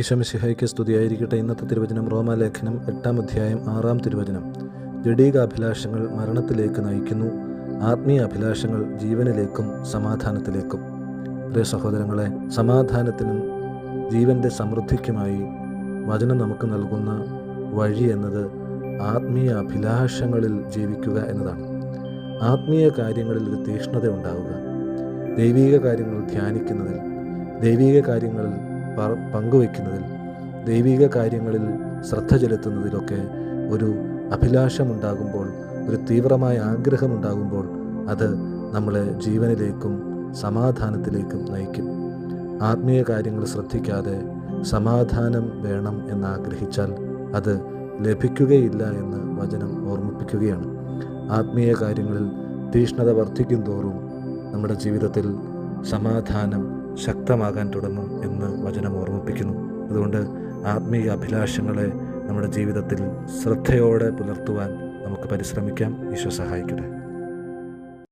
ഈശോ മിശിഹായ്ക്ക് സ്തുതിയായിരിക്കട്ടെ. ഇന്നത്തെ തിരുവചനം റോമാലേഖനം 8-ാം അധ്യായം 6-ാം തിരുവചനം. ജഡിക അഭിലാഷങ്ങൾ മരണത്തിലേക്ക് നയിക്കുന്നു, ആത്മീയ അഭിലാഷങ്ങൾ ജീവനിലേക്കും സമാധാനത്തിലേക്കും. പ്രിയ സഹോദരങ്ങളെ, സമാധാനത്തിനും ജീവൻ്റെ സമൃദ്ധിക്കുമായി വചനം നമുക്ക് നൽകുന്ന വഴി എന്നത് ആത്മീയ അഭിലാഷങ്ങളിൽ ജീവിക്കുക എന്നതാണ്. ആത്മീയ കാര്യങ്ങളിൽ ഒരു തീക്ഷ്ണത ഉണ്ടാവുക, ദൈവിക കാര്യങ്ങൾ ധ്യാനിക്കുന്നതിൽ, ദൈവിക കാര്യങ്ങളിൽ പങ്കുവയ്ക്കുന്നതിൽ, ദൈവിക കാര്യങ്ങളിൽ ശ്രദ്ധ ചെലുത്തുന്നതിലൊക്കെ ഒരു അഭിലാഷമുണ്ടാകുമ്പോൾ, ഒരു തീവ്രമായ ആഗ്രഹമുണ്ടാകുമ്പോൾ അത് നമ്മളെ ജീവനിലേക്കും സമാധാനത്തിലേക്കും നയിക്കും. ആത്മീയ കാര്യങ്ങൾ ശ്രദ്ധിക്കാതെ സമാധാനം വേണം എന്നാഗ്രഹിച്ചാൽ അത് ലഭിക്കുകയില്ല എന്ന് വചനം ഓർമ്മിപ്പിക്കുകയാണ്. ആത്മീയ കാര്യങ്ങളിൽ തീക്ഷ്ണത വർദ്ധിക്കും തോറും നമ്മുടെ ജീവിതത്തിൽ സമാധാനം ശക്തമാകാൻ തുടങ്ങും എന്ന് വചനം ഓർമ്മിപ്പിക്കുന്നു. അതുകൊണ്ട് ആത്മീയ അഭിലാഷങ്ങളെ നമ്മുടെ ജീവിതത്തിൽ ശ്രദ്ധയോടെ പുലർത്തുവാൻ നമുക്ക് പരിശ്രമിക്കാം. ഈശോ സഹായിക്കട്ടെ.